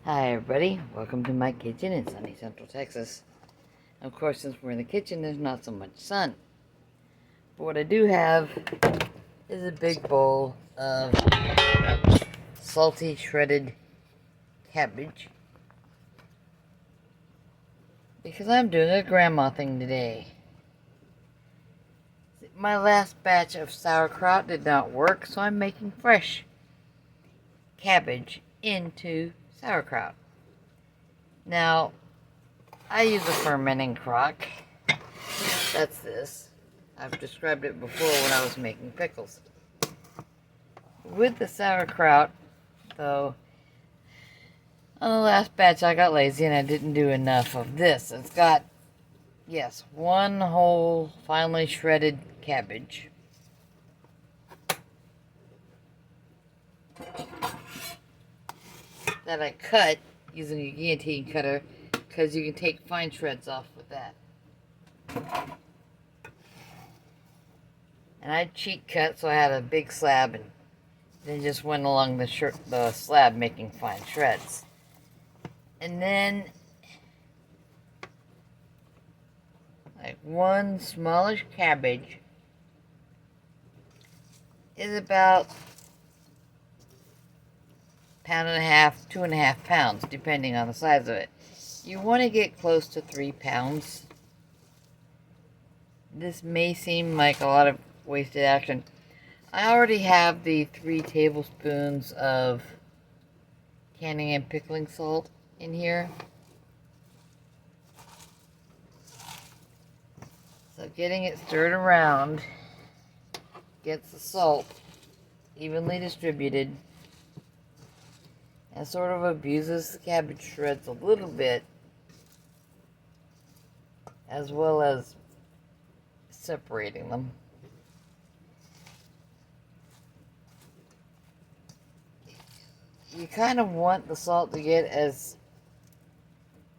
Hi everybody, welcome to my kitchen in sunny Central Texas. Of course, since we're in the kitchen, there's not so much sun. But what I do have is a big bowl of salty shredded cabbage. Because I'm doing a grandma thing today. My last batch of sauerkraut did not work, so I'm making fresh cabbage into sauerkraut. Now, I use a fermenting crock. That's this. I've described it before when I was making pickles. With the sauerkraut, though, on the last batch I got lazy and I didn't do enough of this. It's got, yes, one whole finely shredded cabbage. That I cut using a guillotine cutter because you can take fine shreds off with that. And I cheat cut, so I had a big slab and then just went along the slab making fine shreds. And then, like one smallish cabbage is about pound and a half, 2.5 pounds, depending on the size of it. You want to get close to 3 pounds. This may seem like a lot of wasted action. I already have the 3 tablespoons of canning and pickling salt in here. So getting it stirred around gets the salt evenly distributed and sort of abuses the cabbage shreds a little bit, as well as separating them. You kind of want the salt to get as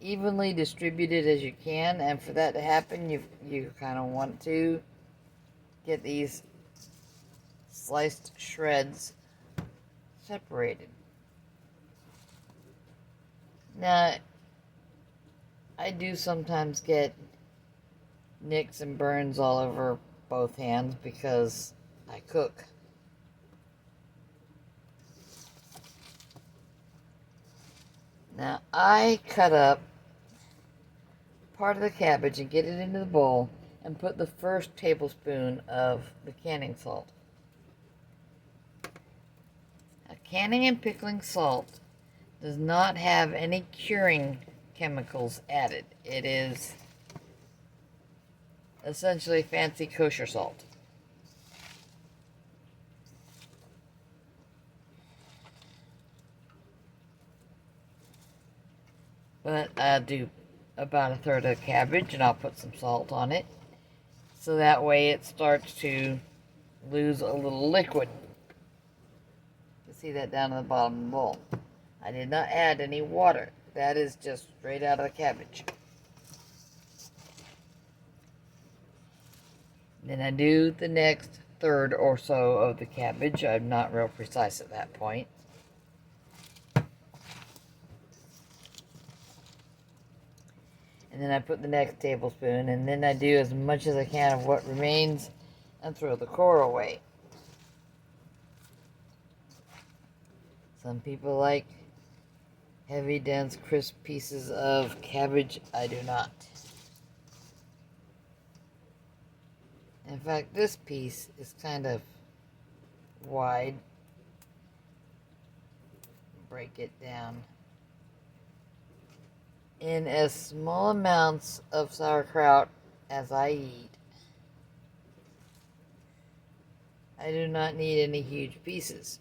evenly distributed as you can, and for that to happen, you kind of want to get these sliced shreds separated. Now, I do sometimes get nicks and burns all over both hands because I cook. Now, I cut up part of the cabbage and get it into the bowl and put the first tablespoon of the canning salt. Now, canning and pickling salt does not have any curing chemicals added. It is essentially fancy kosher salt. But I'll do about 1/3 of the cabbage and I'll put some salt on it. So that way it starts to lose a little liquid. You see that down in the bottom of the bowl. I did not add any water. That is just straight out of the cabbage. Then I do the next 1/3 or so of the cabbage. I'm not real precise at that point. And then I put the next tablespoon, and then I do as much as I can of what remains and throw the core away. Some people like heavy, dense, crisp pieces of cabbage. I do not. In fact, this piece is kind of wide. Break it down. In as small amounts of sauerkraut as I eat, I do not need any huge pieces.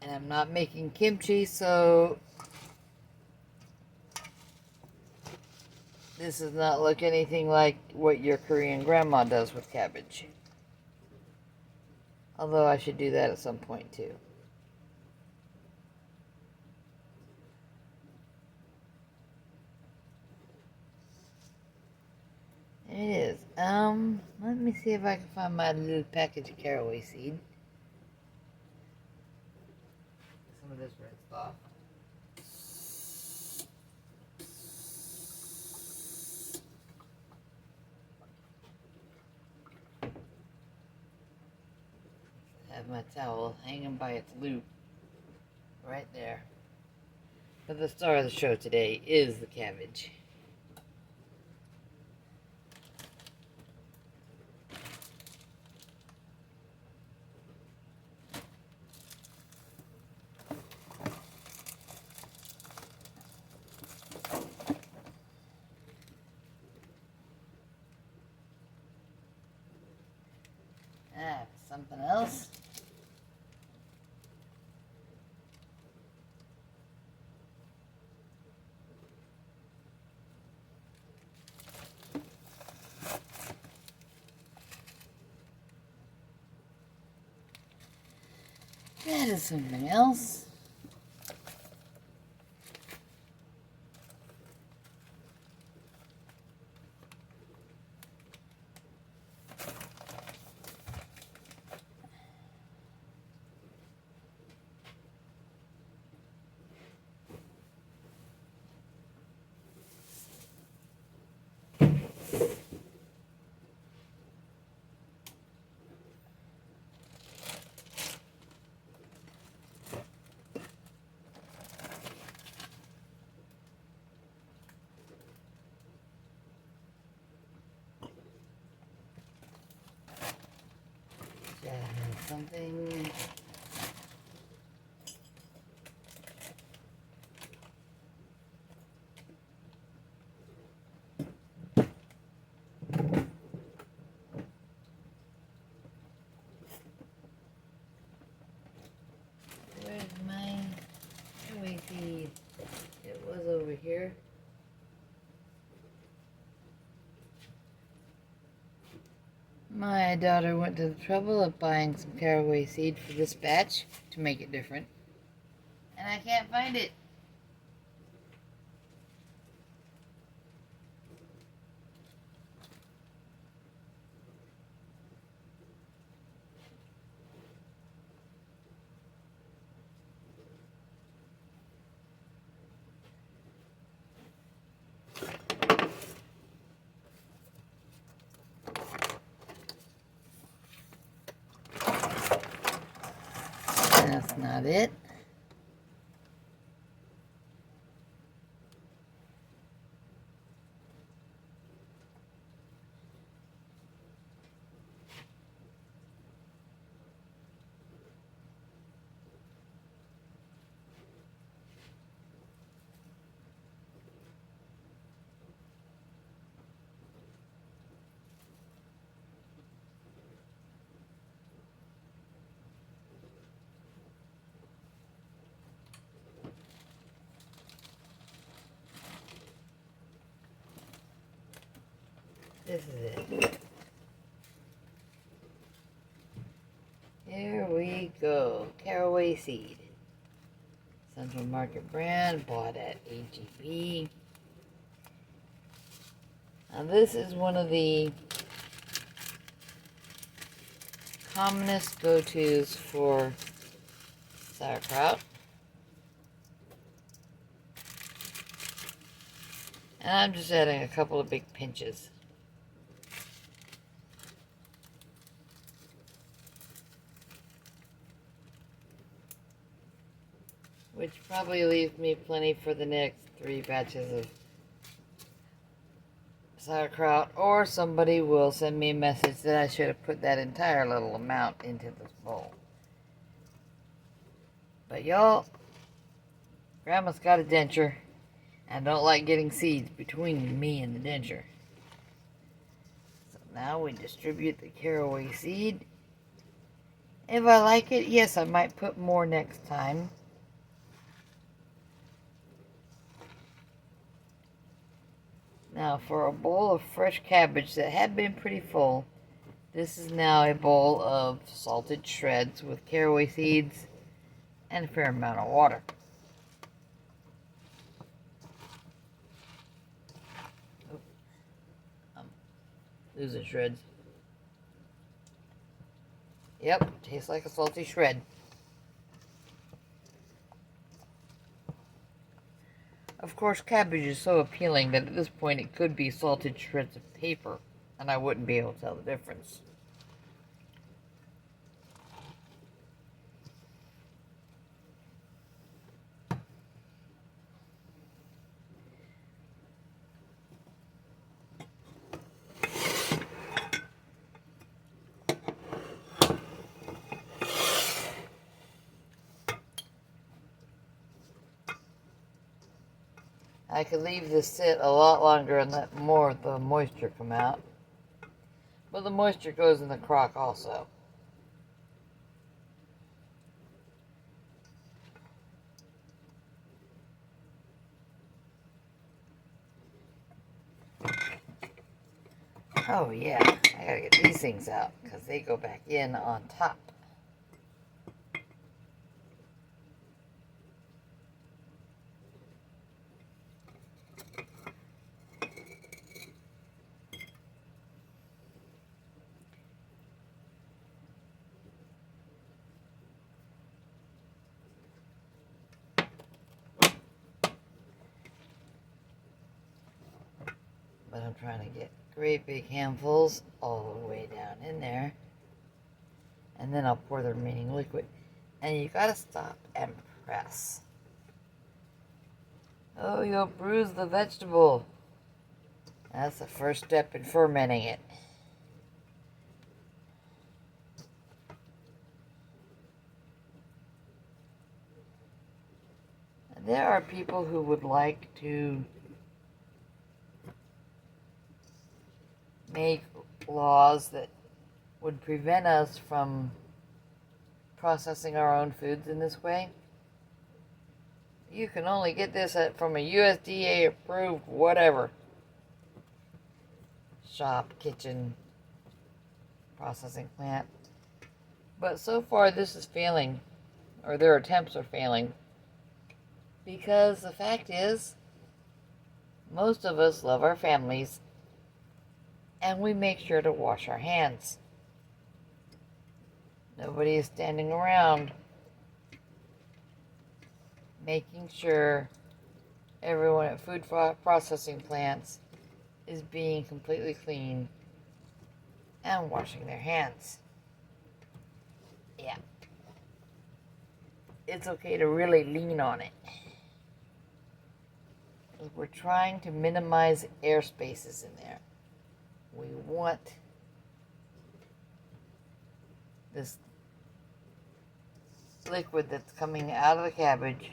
And I'm not making kimchi, so this does not look anything like what your Korean grandma does with cabbage. Although I should do that at some point too. It is. Let me see if I can find my little package of caraway seed. of this red stuff. I have my towel hanging by its loop right there. But the star of the show today is the cabbage. Something else. That is something else. Something. Where's my caraway seed? It was over here. My daughter went to the trouble of buying some caraway seed for this batch to make it different. And I can't find it. That's not it. This is it. Here we go. Caraway seed. Central Market brand, bought at HEB. Now this is one of the commonest go-tos for sauerkraut. And I'm just adding a couple of big pinches. Which probably leaves me plenty for the next 3 batches of sauerkraut, or somebody will send me a message that I should have put that entire little amount into this bowl. But y'all, Grandma's got a denture, and I don't like getting seeds between me and the denture. So now we distribute the caraway seed. If I like it, yes, I might put more next time. Now for a bowl of fresh cabbage that had been pretty full, this is now a bowl of salted shreds with caraway seeds and a fair amount of water. Oh, I'm losing shreds. Yep, tastes like a salty shred. Of course, cabbage is so appealing that at this point it could be salted shreds of paper, and I wouldn't be able to tell the difference. I could leave this sit a lot longer and let more of the moisture come out. But the moisture goes in the crock also. Oh yeah, I gotta get these things out because they go back in on top. But I'm trying to get great big handfuls all the way down in there. And then I'll pour the remaining liquid. And you gotta stop and press. Oh, you'll bruise the vegetable. That's the first step in fermenting it. And there are people who would like to make laws that would prevent us from processing our own foods in this way. You can only get this from a USDA approved whatever shop, kitchen, processing plant. But so far this is failing, or their attempts are failing, because the fact is most of us love our families and we make sure to wash our hands. Nobody is standing around making sure everyone at food processing plants is being completely clean and washing their hands. Yeah. It's okay to really lean on it. We're trying to minimize air spaces in there. We want this liquid that's coming out of the cabbage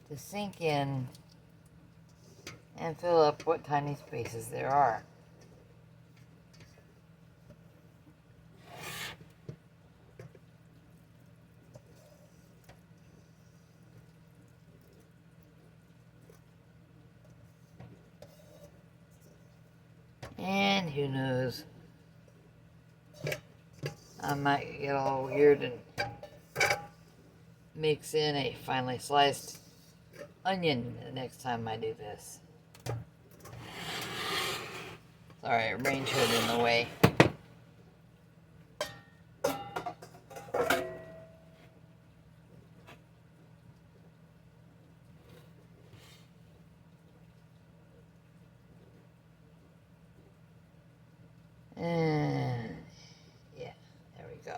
to sink in and fill up what tiny spaces there are. And who knows, I might get all weird and mix in a finely sliced onion the next time I do this. Sorry, range hood in the way. And yeah, there we go.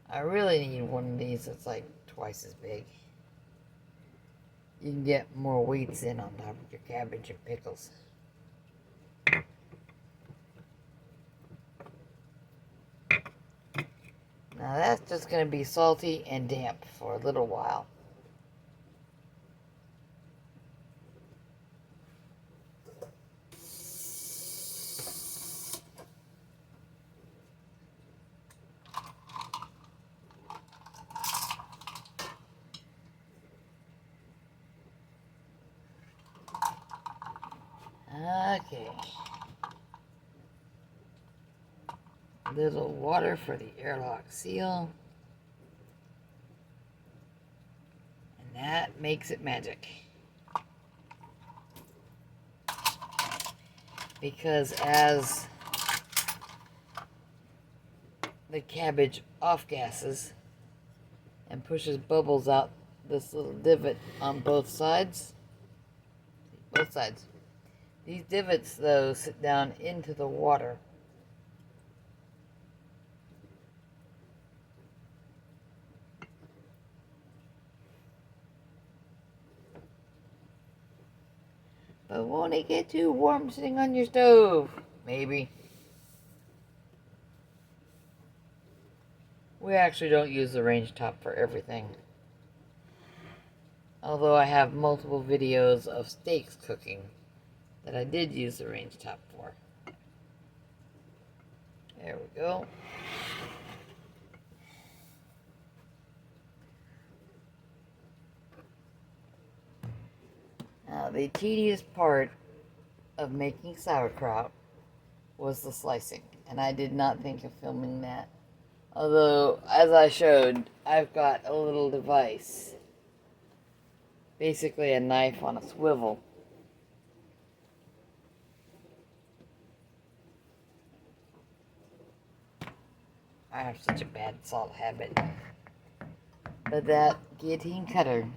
I really need one of these that's like twice as big. You can get more weights in on top of your cabbage and pickles. Now that's just going to be salty and damp for a little while. Okay. A little water for the airlock seal. And that makes it magic. because as the cabbage off gases and pushes bubbles out this little divot on both sides. These divots, though, sit down into the water. But won't it get too warm sitting on your stove? Maybe. We actually don't use the range top for everything. Although I have multiple videos of steaks cooking that I did use the range top for. There we go. Now, the tedious part of making sauerkraut was the slicing, and I did not think of filming that. Although, as I showed, I've got a little device, basically a knife on a swivel. I have such a bad salt habit. But that guillotine cutter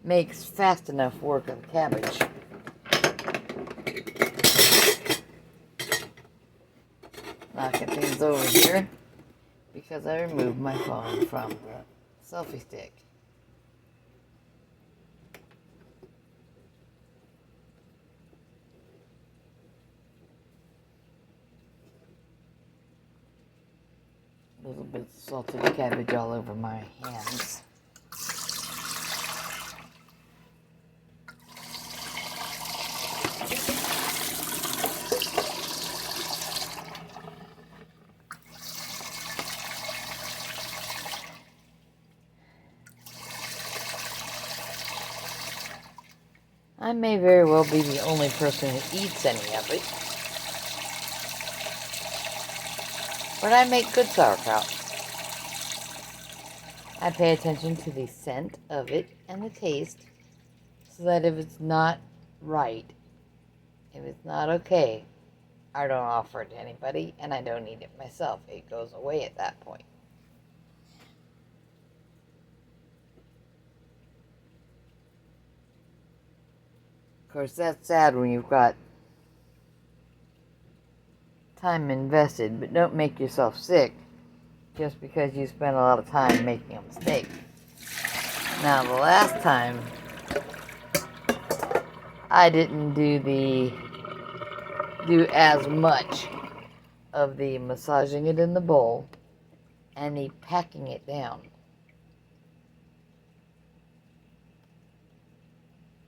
makes fast enough work of the cabbage. Knocking things over here because I removed my phone from the selfie stick. A little bit of salted cabbage all over my hands. I may very well be the only person who eats any of it, but I make good sauerkraut. I pay attention to the scent of it and the taste, so that if it's not right, if it's not okay, I don't offer it to anybody, and I don't eat it myself. It goes away at that point. Of course, that's sad when you've got time invested, but don't make yourself sick just because you spent a lot of time making a mistake. Now, the last time, I didn't do as much of the massaging it in the bowl and the packing it down,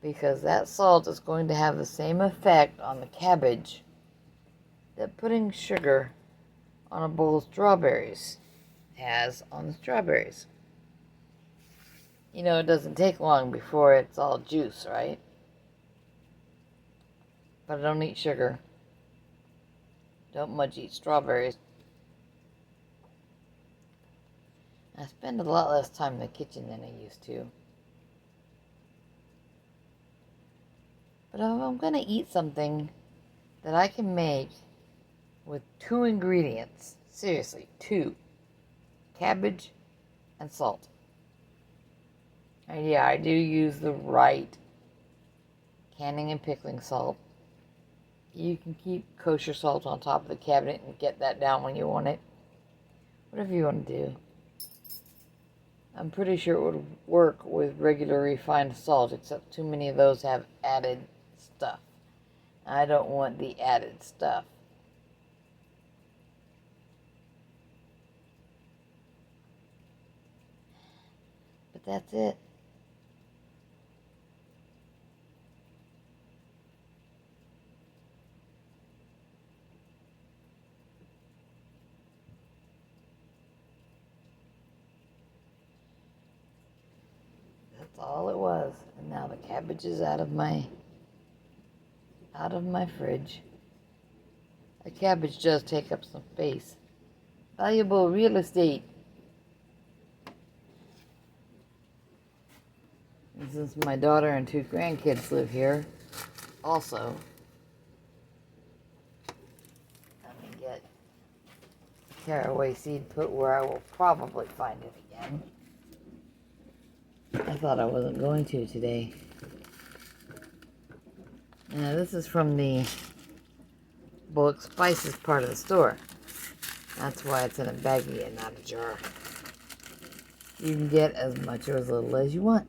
because that salt is going to have the same effect on the cabbage that putting sugar on a bowl of strawberries has on the strawberries. You know, it doesn't take long before it's all juice, right? But I don't eat sugar. Don't much eat strawberries. I spend a lot less time in the kitchen than I used to. But if I'm going to eat something that I can make with 2 ingredients, seriously, 2, cabbage and salt. And yeah, I do use the right canning and pickling salt. You can keep kosher salt on top of the cabinet and get that down when you want it. Whatever you want to do. I'm pretty sure it would work with regular refined salt, except too many of those have added stuff. I don't want the added stuff. But that's it. That's all it was. And now the cabbage is out of my fridge. A cabbage does take up some space. Valuable real estate. since my daughter and 2 grandkids live here, also, let me get caraway seed put where I will probably find it again. I thought I wasn't going to today. Now this is from the bulk spices part of the store. That's why it's in a baggie and not a jar. You can get as much or as little as you want.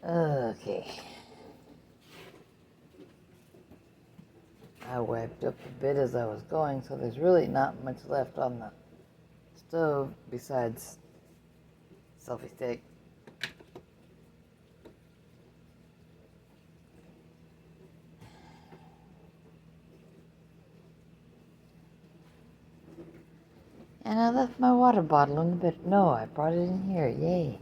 Okay. I wiped up a bit as I was going, so there's really not much left on the stove besides selfie stick. And I left my water bottle in the bed. No, I brought it in here. Yay.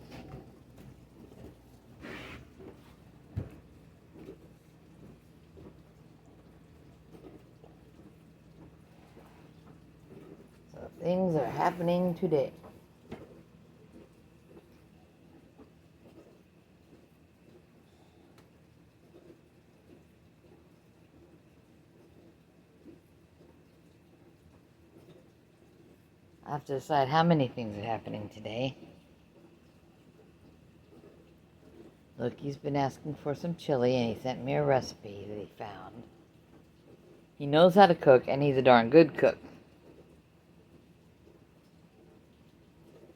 So things are happening today. I have to decide how many things are happening today. Look, he's been asking for some chili, and he sent me a recipe that he found. He knows how to cook, and he's a darn good cook.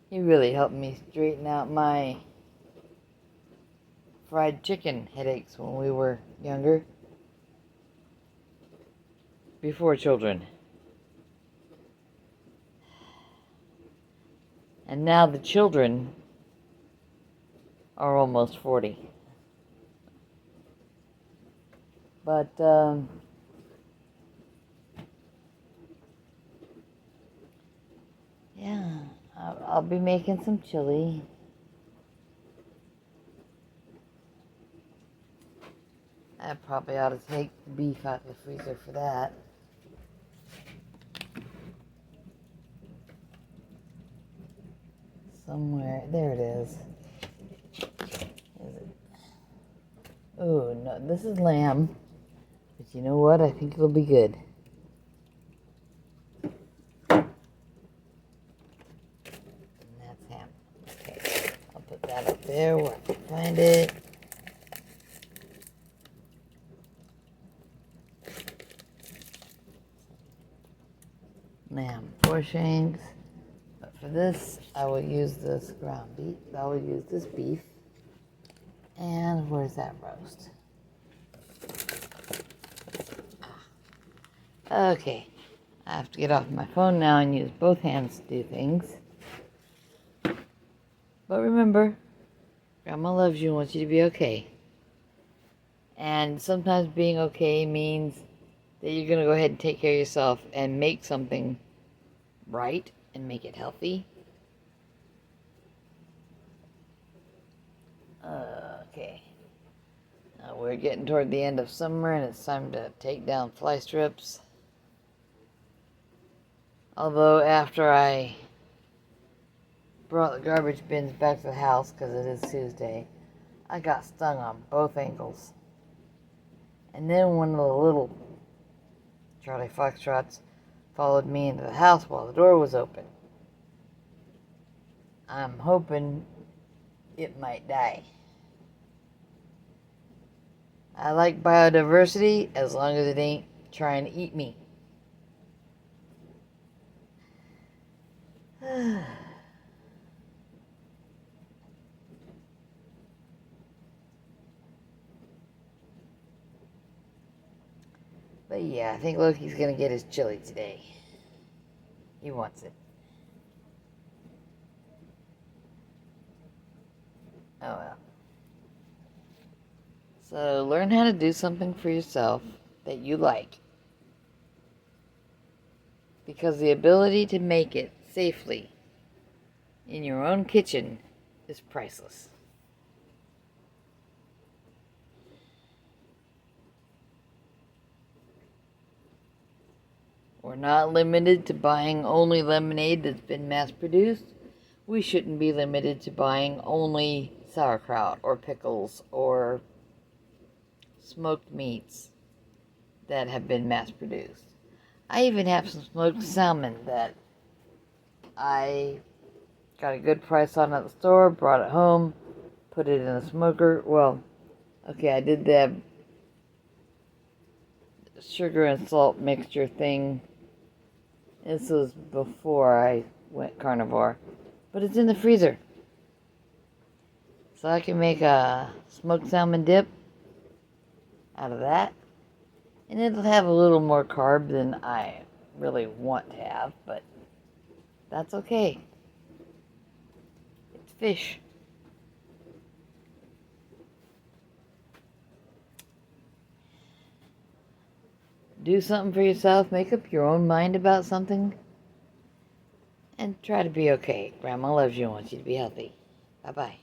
He really helped me straighten out my fried chicken headaches when we were younger. Before children. And now the children are almost 40. But, yeah, I'll be making some chili. I probably ought to take the beef out of the freezer for that. Somewhere, there it is. Is it? Oh, no, this is lamb. But you know what? I think it'll be good. And that's ham. Okay, I'll put that up there where I can find it. Lamb, 4 shanks. But for this, I will use this ground beef. I will use this beef. And where's that roast? Okay, I have to get off my phone now and use both hands to do things. But remember, Grandma loves you and wants you to be okay. And sometimes being okay means that you're going to go ahead and take care of yourself and make something right and make it healthy. Okay. Now we're getting toward the end of summer and it's time to take down fly strips. Although after I brought the garbage bins back to the house, because it is Tuesday, I got stung on both ankles. And then one of the little Charlie Foxtrots followed me into the house while the door was open. I'm hoping it might die. I like biodiversity as long as it ain't trying to eat me. But yeah, I think Loki's gonna get his chili today. He wants it. Oh well. So learn how to do something for yourself that you like. Because the ability to make it safely in your own kitchen is priceless. We're not limited to buying only lemonade that's been mass-produced. We shouldn't be limited to buying only sauerkraut or pickles or smoked meats that have been mass-produced. I even have some smoked salmon that I got a good price on at the store, brought it home, put it in a smoker. Well, okay, I did the sugar and salt mixture thing. This was before I went carnivore. But it's in the freezer. So I can make a smoked salmon dip out of that. And it'll have a little more carb than I really want to have, but that's okay. It's fish. Do something for yourself, make up your own mind about something, and try to be okay. Grandma loves you and wants you to be healthy. Bye-bye.